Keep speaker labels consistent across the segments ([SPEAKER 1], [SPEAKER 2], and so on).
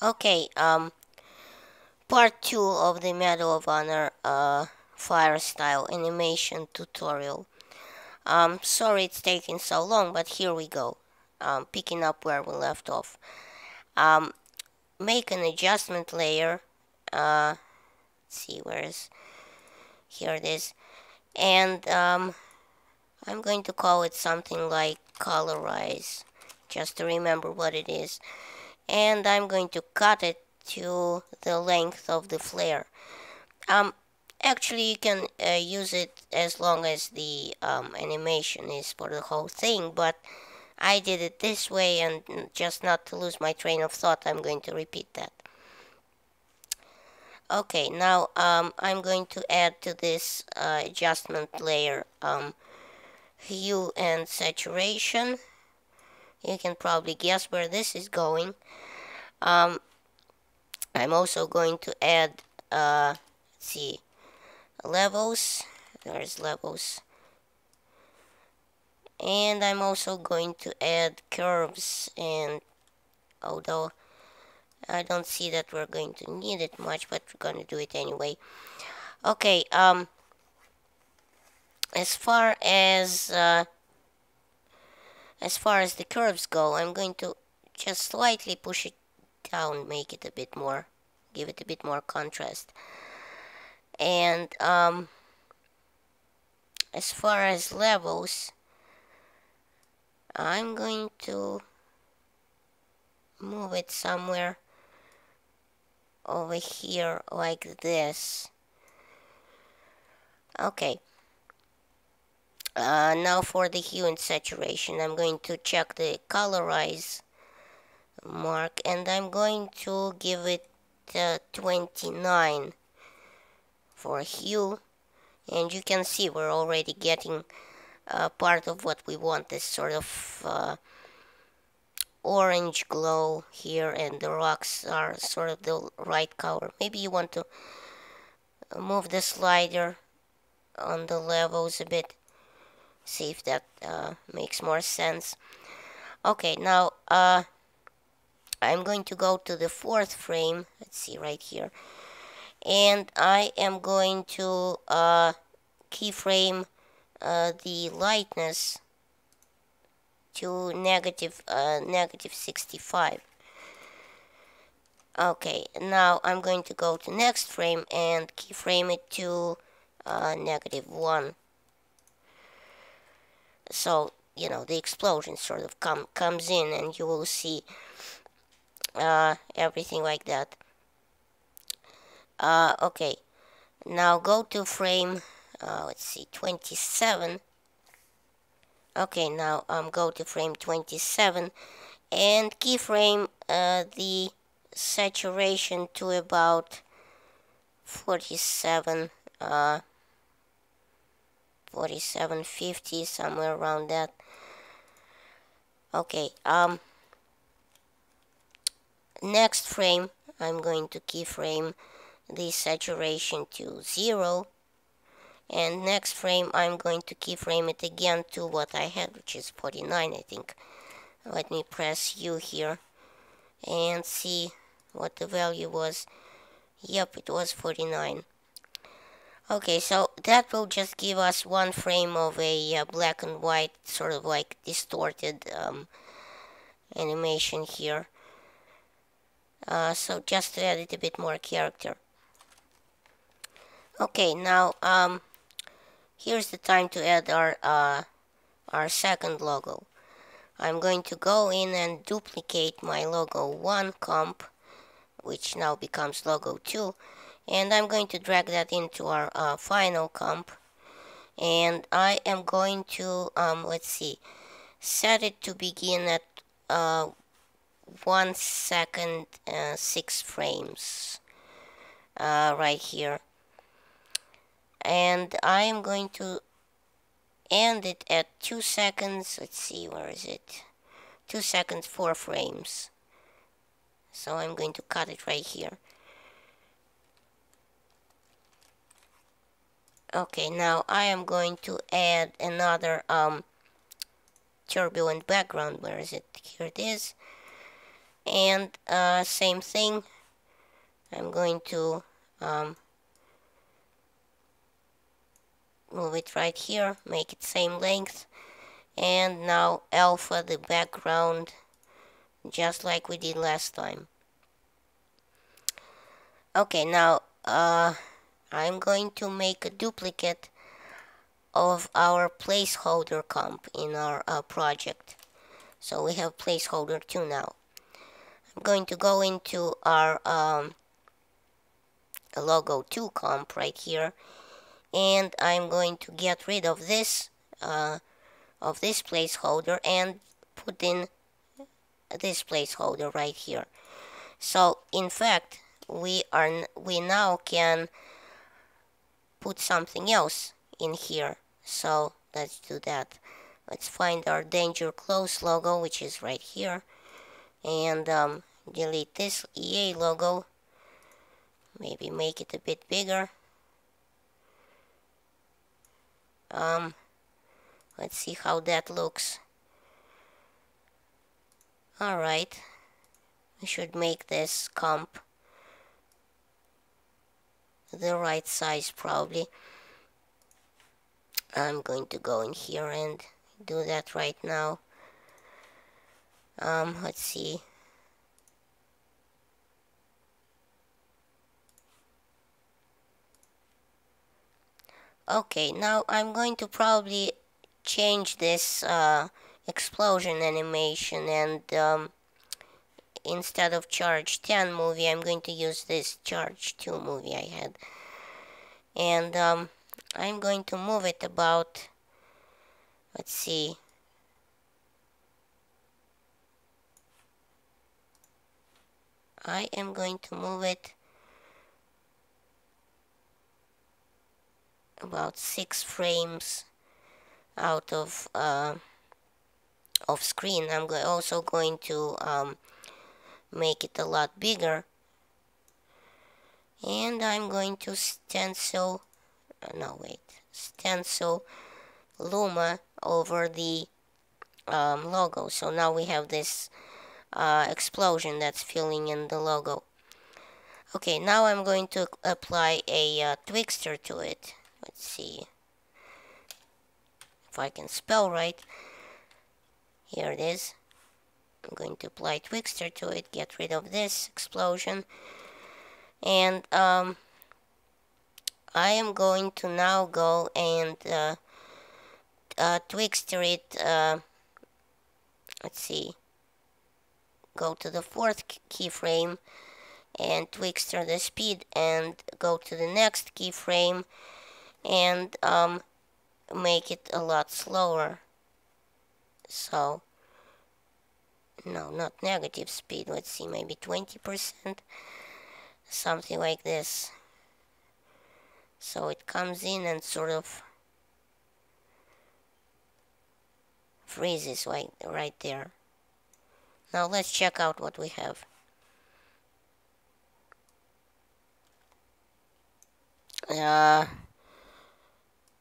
[SPEAKER 1] Okay, part 2 of the Medal of Honor fire style animation tutorial. Sorry it's taking so long, but here we go. Picking up where we left off. Make an adjustment layer. Let's see, here it is. And I'm going to call it something like colorize, just to remember what it is. And I'm going to cut it to the length of the flare. Actually, you can use it as long as the animation is for the whole thing, but I did it this way, and just not to lose my train of thought, I'm going to repeat that. Okay, now I'm going to add to this adjustment layer Hue and Saturation. You can probably guess where this is going. I'm also going to add, let's see, levels. There's levels. And I'm also going to add curves, and although I don't see that we're going to need it much, but we're going to do it anyway. Okay, as far as the curves go, I'm going to just slightly push it down, make it a bit more, give it a bit more contrast. And as far as levels, I'm going to move it somewhere over here like this. Okay. Now for the hue and saturation, I'm going to check the colorize mark, and I'm going to give it 29 for hue, and you can see we're already getting part of what we want, this sort of orange glow here, and the rocks are sort of the right color. Maybe you want to move the slider on the levels a bit, see if that makes more sense. Okay, now I'm going to go to the 4th frame, let's see, right here, and I am going to keyframe the lightness to negative 65. Okay, now I'm going to go to next frame and keyframe it to -1. So, you know, the explosion sort of comes in, and you will see everything like that. Okay, now go to frame, let's see, 27. Okay, now go to frame 27 and keyframe the saturation to about 47, 4750, somewhere around that. Okay, next frame I'm going to keyframe the saturation to 0, and next frame I'm going to keyframe it again to what I had, which is 49, I think. Let me press U here and see what the value was. Yep, it was 49. Okay, so that will just give us one frame of a black and white, sort of like distorted animation here. So just to add it a bit more character. Okay, now here's the time to add our second logo. I'm going to go in and duplicate my logo 1 comp, which now becomes logo 2, and I'm going to drag that into our final comp, and I am going to let's see, set it to begin at 1 second 6 frames right here, and I am going to end it at 2 seconds. Let's see, where is it? 2 seconds 4 frames. So I'm going to cut it right here. Okay, now I am going to add another turbulent background. Where is it? Here it is. And same thing, I'm going to move it right here, make it same length, and now alpha the background just like we did last time. Okay, now I'm going to make a duplicate of our placeholder comp in our project. So we have placeholder 2 now. I'm going to go into our logo 2 comp right here, and I'm going to get rid of this placeholder and put in this placeholder right here. So in fact, we now can put something else in here. So let's do that. Let's find our danger close logo, which is right here, and delete this EA logo. Maybe make it a bit bigger. Let's see how that looks. Alright, we should make this comp the right size probably. I'm going to go in here and do that right now. Let's see. Okay, now I'm going to probably change this explosion animation, and instead of charge 10 movie, I'm going to use this charge 2 movie I had. And I'm going to move it about, let's see, I am going to move it about 6 frames out of screen. I'm also going to make it a lot bigger, and I'm going to stencil Luma over the logo. So now we have this explosion that's filling in the logo. Okay, now I'm going to apply a Twixtor to it. Let's see if I can spell right. Here it is. I'm going to apply Twixtor to it, get rid of this explosion, and I am going to now go and Twixtor it. Let's see. Go to the 4th keyframe and Twixtor the speed, and go to the next keyframe and make it a lot slower. So, no, not negative speed. Let's see, maybe 20%, something like this. So it comes in and sort of freezes right there. Now let's check out what we have.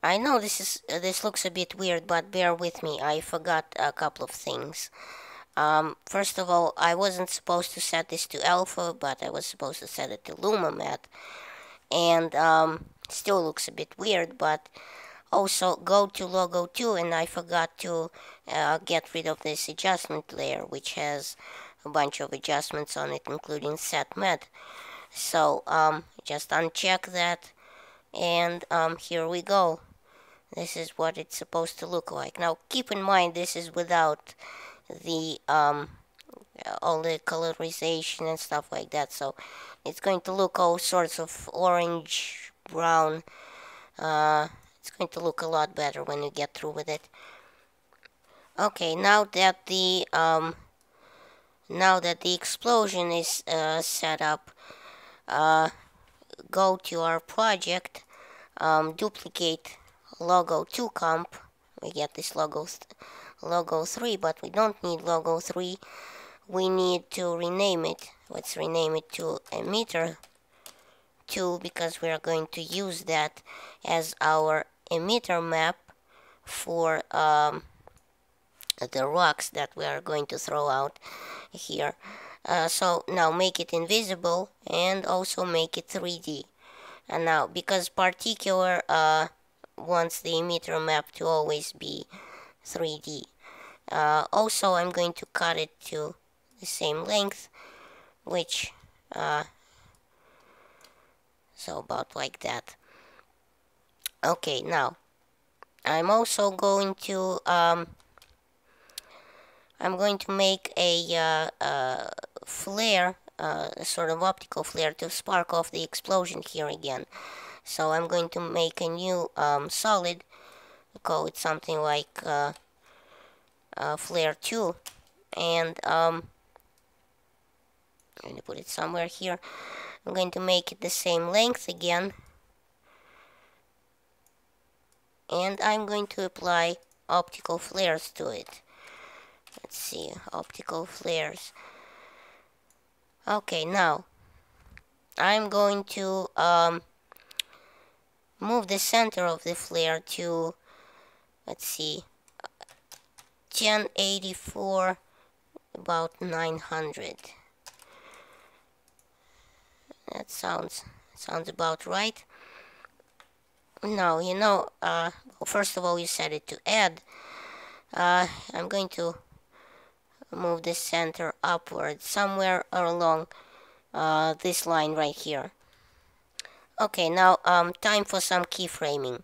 [SPEAKER 1] I know this looks a bit weird, but bear with me. I forgot a couple of things. First of all, I wasn't supposed to set this to alpha, but I was supposed to set it to Luma Matte, and still looks a bit weird. But also go to logo 2, and I forgot to get rid of this adjustment layer, which has a bunch of adjustments on it, including set matte. So just uncheck that, and here we go. This is what it's supposed to look like. Now keep in mind, this is without the all the colorization and stuff like that, so it's going to look all sorts of orange, brown. It's going to look a lot better when you get through with it. Okay, now that the explosion is set up, go to our project, duplicate logo 2 comp. We get this logo 3, but we don't need logo 3. We need to rename it. Let's rename it to emitter 2, because we are going to use that as our emitter map for the rocks that we are going to throw out here. So now make it invisible and also make it 3D. And now, because particular wants the emitter map to always be 3D. Also, I'm going to cut it to the same length, which, so about like that. Okay, now, I'm also going to, make a flare, a sort of optical flare to spark off the explosion here again. So I'm going to make a new solid, call it something like flare 2, and I'm going to put it somewhere here. I'm going to make it the same length again, and I'm going to apply optical flares to it. Let's see, optical flares. Okay, now I'm going to move the center of the flare to, let's see, 1084, about 900. That sounds about right. Now, well, first of all, you set it to add. I'm going to move the center upward somewhere along this line right here. Okay, now time for some keyframing.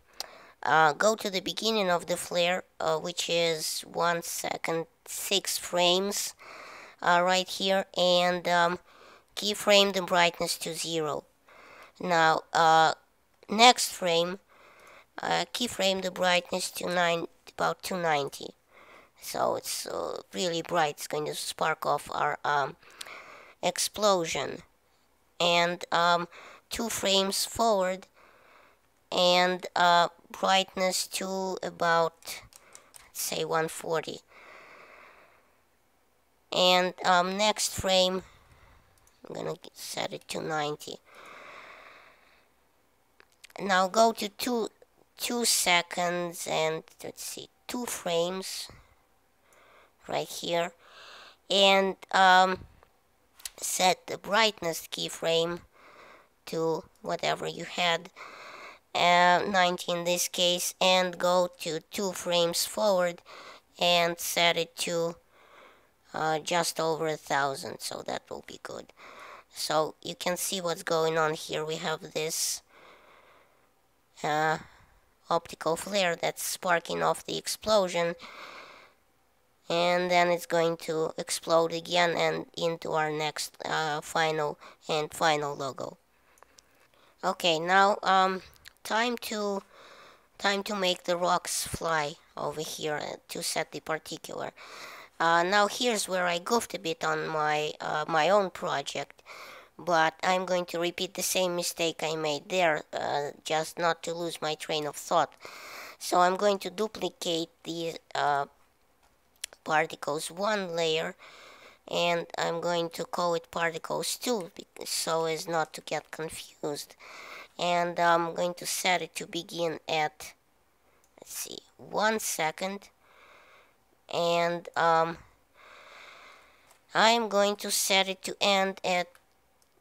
[SPEAKER 1] Go to the beginning of the flare, which is 1 second 6 frames right here, and keyframe the brightness to 0. Now, next frame, keyframe the brightness to about 290. So it's really bright. It's going to spark off our explosion. And 2 frames forward, and brightness to about, let's say, 140. And next frame, I'm gonna set it to 90. Now go to 2 seconds and, let's see, 2 frames right here, and set the brightness keyframe to whatever you had, 90 in this case, and go to 2 frames forward and set it to just over 1000, so that will be good. So you can see what's going on here. We have this optical flare that's sparking off the explosion, and then it's going to explode again and into our next final logo. Okay, now time to make the rocks fly over here to set the particular. Now here's where I goofed a bit on my my own project, but I'm going to repeat the same mistake I made there, just not to lose my train of thought. So I'm going to duplicate the particles 1 layer, and I'm going to call it particles 2 so as not to get confused. And I'm going to set it to begin at, let's see, 1 second, and I'm going to set it to end at,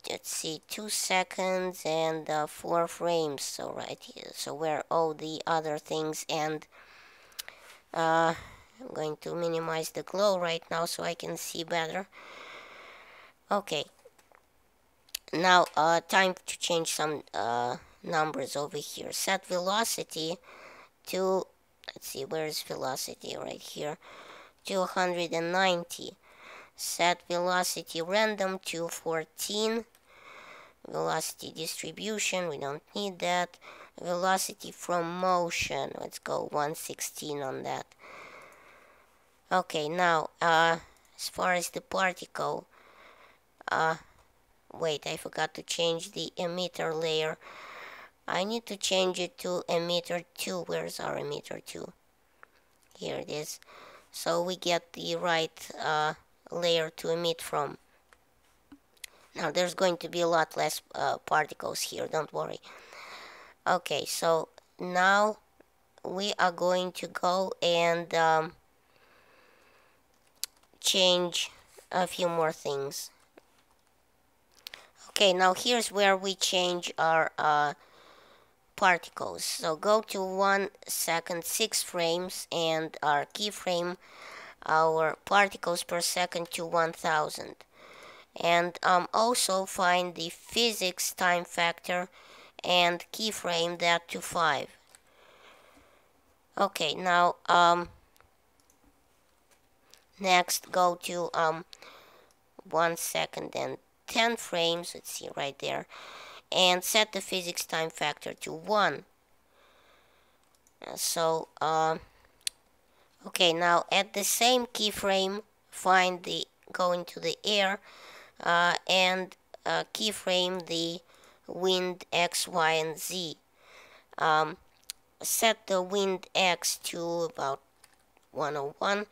[SPEAKER 1] let's see, 2 seconds and 4 frames, so right here, so where all the other things end. I'm going to minimize the glow right now so I can see better. Okay, now time to change some numbers over here. Set velocity to, let's see, where is velocity? Right here, to 190. Set velocity random to 14. Velocity distribution, we don't need that. Velocity from motion, let's go 116 on that. Okay, now as far as the particle, wait, I forgot to change the emitter layer. I need to change it to emitter 2. Where's our emitter 2? Here it is. So we get the right layer to emit from. Now there's going to be a lot less particles here, don't worry. Okay, so now we are going to go and change a few more things. Okay, now here's where we change our particles. So go to 1 second 6 frames and our keyframe our particles per second to 1000, and also find the physics time factor and keyframe that to 5. Okay, now next go to 1 second and 10 frames, let's see right there, and set the physics time factor to 1. So okay, now at the same keyframe find the go into the air and keyframe the wind X, Y, and Z. Set the wind X to about 101,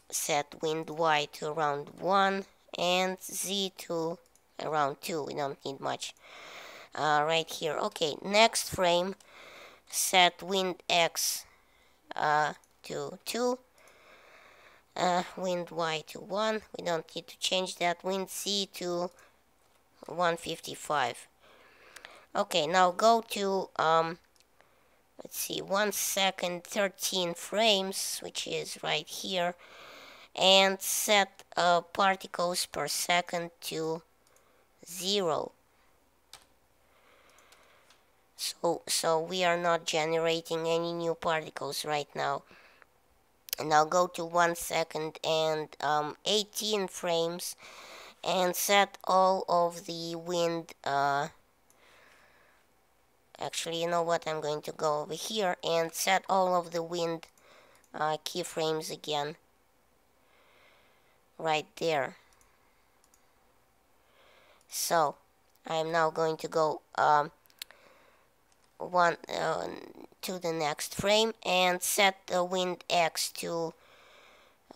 [SPEAKER 1] set wind Y to around 1, and Z to around 2. We don't need much right here. Okay, next frame, set wind X to 2, wind Y to 1. We don't need to change that. Wind Z to 155. Okay, now go to let's see, 1 second 13 frames, which is right here, and set particles per second to 0. So we are not generating any new particles right now. And now go to 1 second and 18 frames and set all of the wind actually, you know what, I'm going to go over here and set all of the wind keyframes again right there. So I'm now going to go to the next frame and set the wind X to,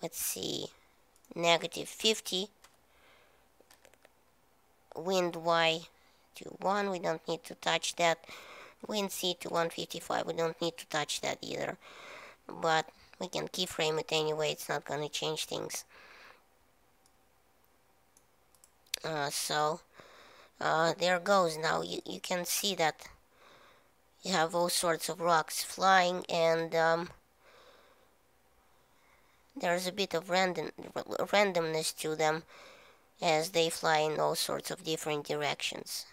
[SPEAKER 1] let's see, -50, wind Y to 1, we don't need to touch that, wind Z to 155, we don't need to touch that either, but we can keyframe it anyway, it's not going to change things. There goes. Now you can see that you have all sorts of rocks flying, and there's a bit of randomness to them as they fly in all sorts of different directions.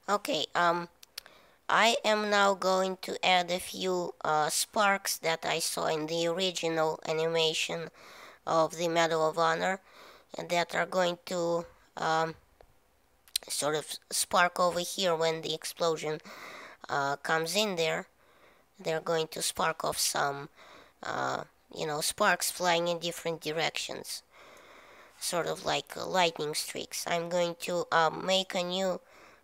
[SPEAKER 1] Okay, I am now going to add a few sparks that I saw in the original animation of the Medal of Honor, and that are going to sort of spark over here when the explosion comes in there. They're going to spark off some sparks flying in different directions, sort of like lightning streaks. I'm going to make a new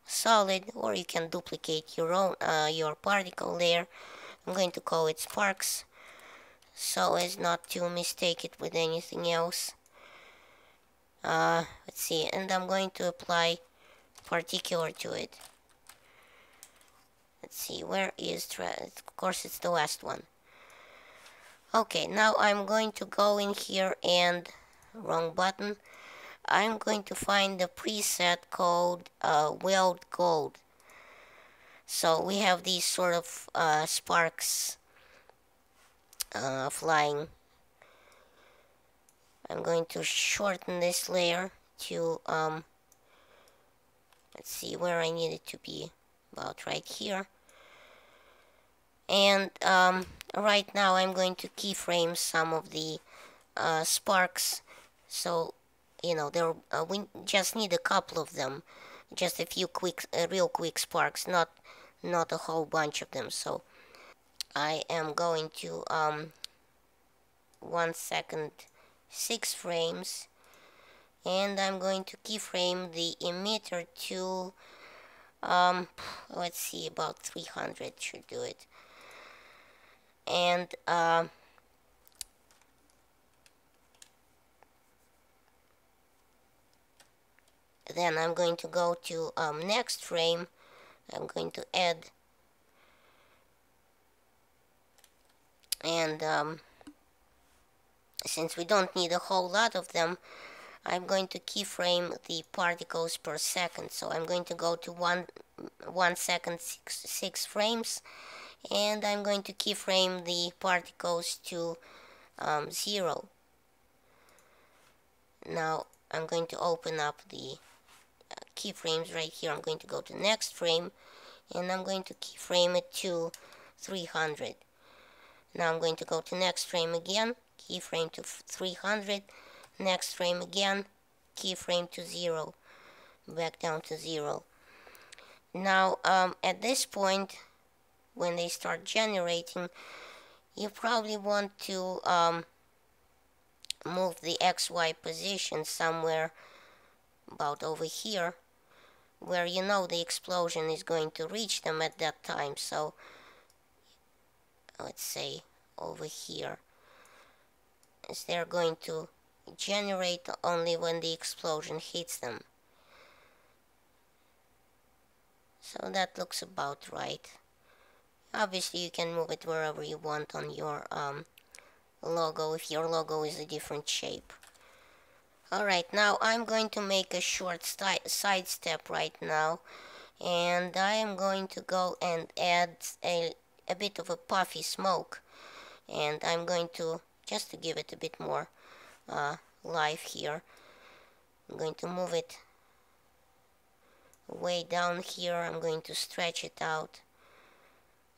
[SPEAKER 1] solid, or you can duplicate your own your particle layer. I'm going to call it sparks so as not to mistake it with anything else. Let's see, and I'm going to apply particular to it. Let's see, where is of course it's the last one. Okay, now I'm going to go in here and wrong button. I'm going to find the preset called Weld Gold. So we have these sort of sparks flying. I'm going to shorten this layer to let's see where I need it to be, about right here. And right now I'm going to keyframe some of the sparks, so you know we just need a couple of them, just a few real quick sparks, not a whole bunch of them. So I am going to 1 second 6 frames, and I'm going to keyframe the emitter to let's see, about 300 should do it. And then I'm going to go to next frame. I'm going to add, and since we don't need a whole lot of them, I'm going to keyframe the particles per second. So I'm going to go to 1 second 6 frames, and I'm going to keyframe the particles to 0. Now I'm going to open up the keyframes right here. I'm going to go to next frame, and I'm going to keyframe it to 300. Now I'm going to go to next frame again, keyframe to 300, next frame again, keyframe to 0, back down to 0. Now at this point, when they start generating, you probably want to move the XY position somewhere about over here, where you know the explosion is going to reach them at that time. So let's say over here, as they're going to generate only when the explosion hits them. So that looks about right. Obviously you can move it wherever you want on your logo, if your logo is a different shape. Alright, now I'm going to make a short side step right now, and I am going to go and add a bit of a puffy smoke, and I'm going to, just to give it a bit more life here, I'm going to move it way down here. I'm going to stretch it out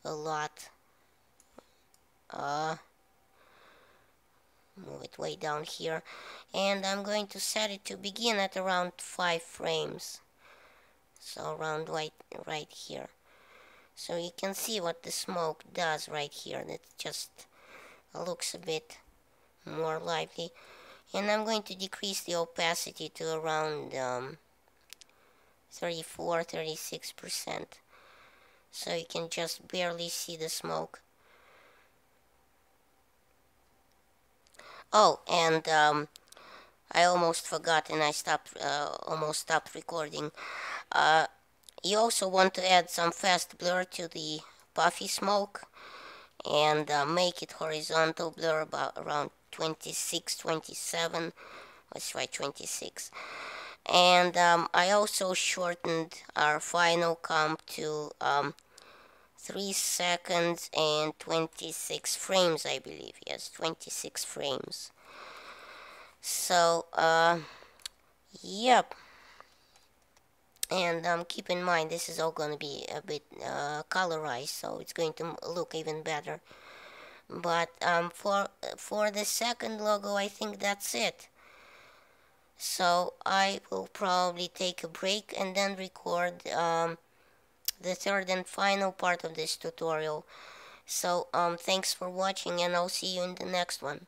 [SPEAKER 1] a lot. Move it way down here, and I'm going to set it to begin at around 5 frames, so around right here, so you can see what the smoke does right here. That just looks a bit more lively. And I'm going to decrease the opacity to around 34-36%, so you can just barely see the smoke. Oh, and I almost forgot, and I almost stopped recording. You also want to add some fast blur to the puffy smoke, and make it horizontal blur about around 26, 27. Let's try 26. And I also shortened our final comp to 3 seconds and 26 frames, I believe. Yes, 26 frames. So, yep. And keep in mind, this is all going to be a bit colorized, so it's going to look even better. But for the second logo, I think that's it. So I will probably take a break and then record the third and final part of this tutorial. So thanks for watching, and I'll see you in the next one.